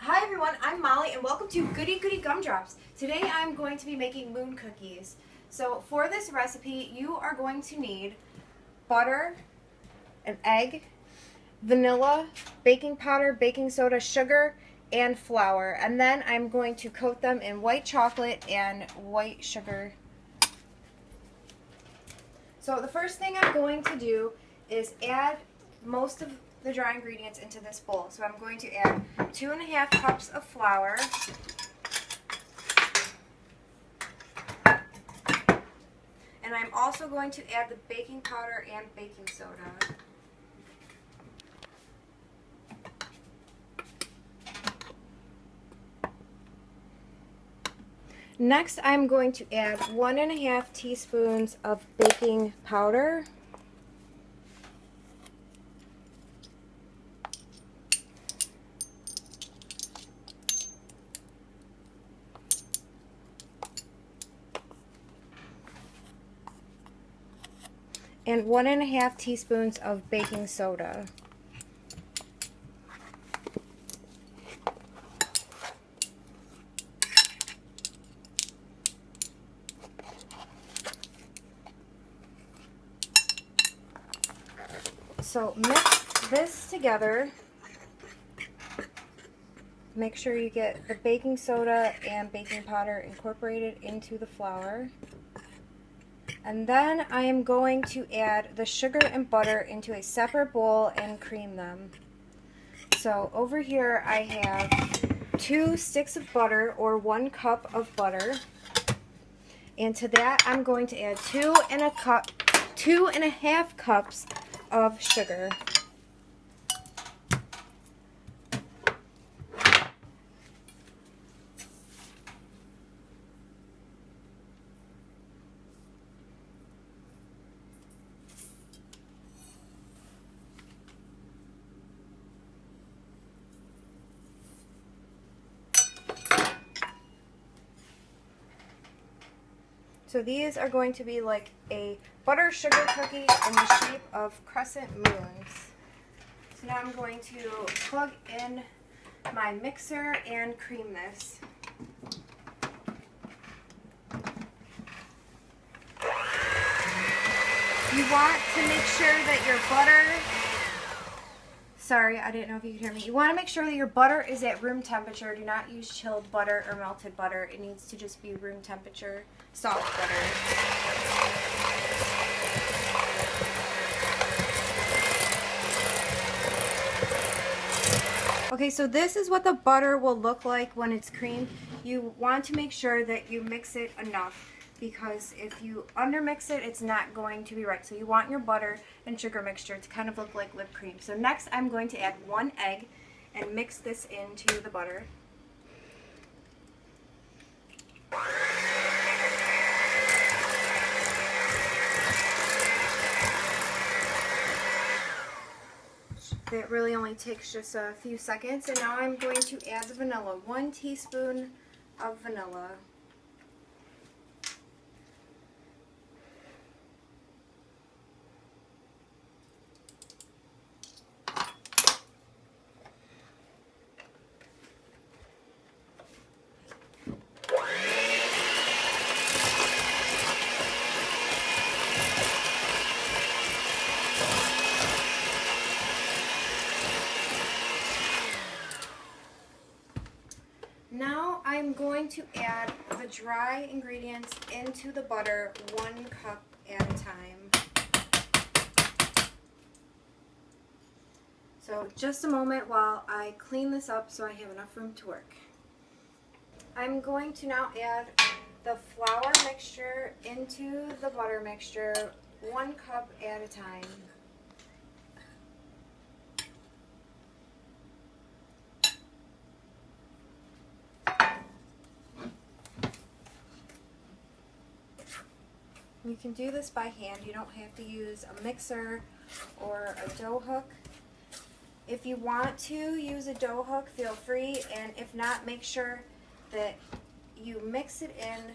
Hi everyone, I'm Molly and welcome to Goodie Gumdrops. Today I'm going to be making moon cookies. So for this recipe you are going to need butter, an egg, vanilla, baking powder, baking soda, sugar, and flour. And then I'm going to coat them in white chocolate and white sugar. So the first thing I'm going to do is add most of the dry ingredients into this bowl. So I'm going to add 2.5 cups of flour, and I'm also going to add the baking powder and baking soda. Next, I'm going to add 1.5 teaspoons of baking powder. And 1.5 teaspoons of baking soda. So mix this together. Make sure you get the baking soda and baking powder incorporated into the flour. And then I am going to add the sugar and butter into a separate bowl and cream them. So over here I have 2 sticks of butter, or 1 cup of butter. And to that I'm going to add 2.5 cups of sugar. So these are going to be like a butter sugar cookie in the shape of crescent moons. So now I'm going to plug in my mixer and cream this. You want to make sure that your butter, sorry, I didn't know if you could hear me. You want to make sure that your butter is at room temperature. Do not use chilled butter or melted butter. It needs to just be room temperature, soft butter. Okay, so this is what the butter will look like when it's creamed. You want to make sure that you mix it enough, because if you undermix it, it's not going to be right. So you want your butter and sugar mixture to kind of look like whipped cream. So next I'm going to add 1 egg and mix this into the butter. It really only takes just a few seconds. And now I'm going to add the vanilla. 1 teaspoon of vanilla. Now I'm going to add the dry ingredients into the butter 1 cup at a time. So just a moment while I clean this up so I have enough room to work. I'm going to now add the flour mixture into the butter mixture 1 cup at a time. You can do this by hand. You don't have to use a mixer or a dough hook. If you want to use a dough hook, feel free, and if not, make sure that you mix it in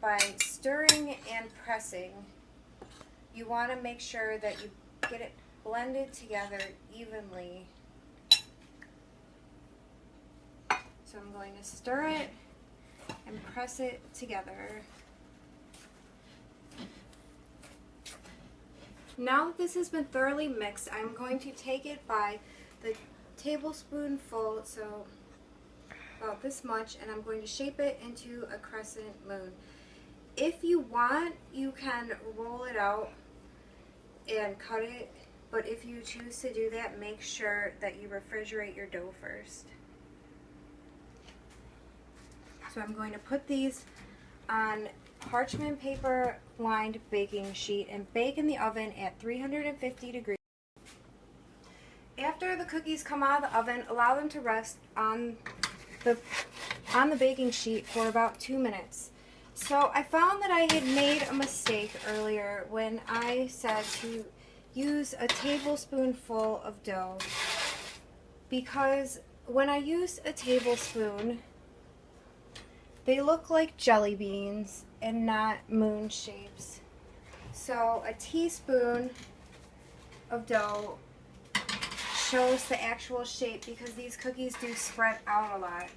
by stirring and pressing. You want to make sure that you get it blended together evenly. So I'm going to stir it and press it together. Now that this has been thoroughly mixed, I'm going to take it by the tablespoonful, so about this much, and I'm going to shape it into a crescent moon. If you want, you can roll it out and cut it, but if you choose to do that, make sure that you refrigerate your dough first. So I'm going to put these on parchment paper lined baking sheet and bake in the oven at 350 degrees. After the cookies come out of the oven, allow them to rest on the baking sheet for about 2 minutes. So I found that I had made a mistake earlier when I said to use a tablespoonful of dough, because when I used a tablespoon, they look like jelly beans and not moon shapes. So a teaspoon of dough shows the actual shape because these cookies do spread out a lot.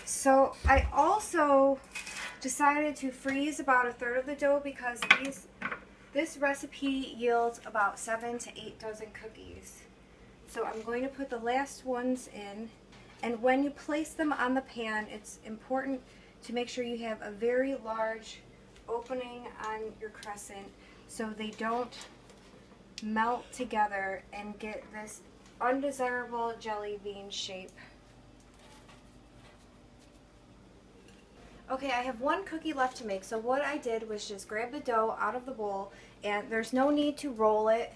So I also decided to freeze about 1/3 of the dough because this recipe yields about 7 to 8 dozen cookies. So I'm going to put the last ones in, and when you place them on the pan, it's important to make sure you have a very large opening on your crescent so they don't melt together and get this undesirable jelly bean shape. Okay, I have one cookie left to make, so what I did was just grab the dough out of the bowl, and there's no need to roll it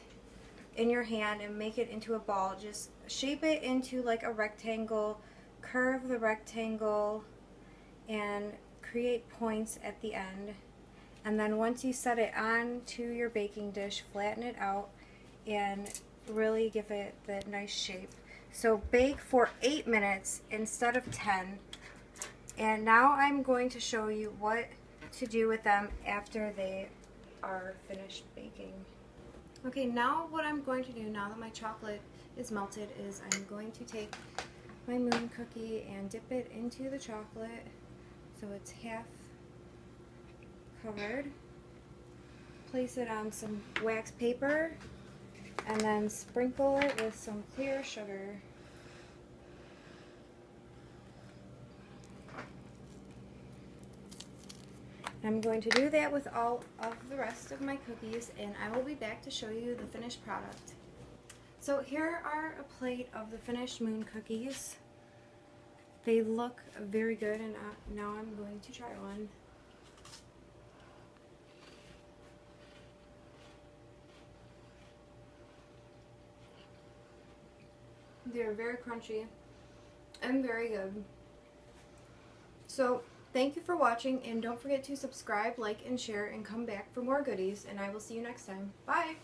in your hand and make it into a ball. Just shape it into like a rectangle, curve the rectangle, and create points at the end. And then once you set it onto your baking dish, flatten it out and really give it that nice shape. So bake for 8 minutes instead of 10. And now I'm going to show you what to do with them after they are finished baking. Okay, now what I'm going to do now that my chocolate is melted is I'm going to take my moon cookie and dip it into the chocolate so it's half covered. Place it on some wax paper and then sprinkle it with some clear sugar. I'm going to do that with all of the rest of my cookies, and I will be back to show you the finished product. So here are a plate of the finished moon cookies. They look very good, and now I'm going to try one. They're very crunchy and very good. So thank you for watching, and don't forget to subscribe, like, and share, and come back for more goodies, and I will see you next time. Bye!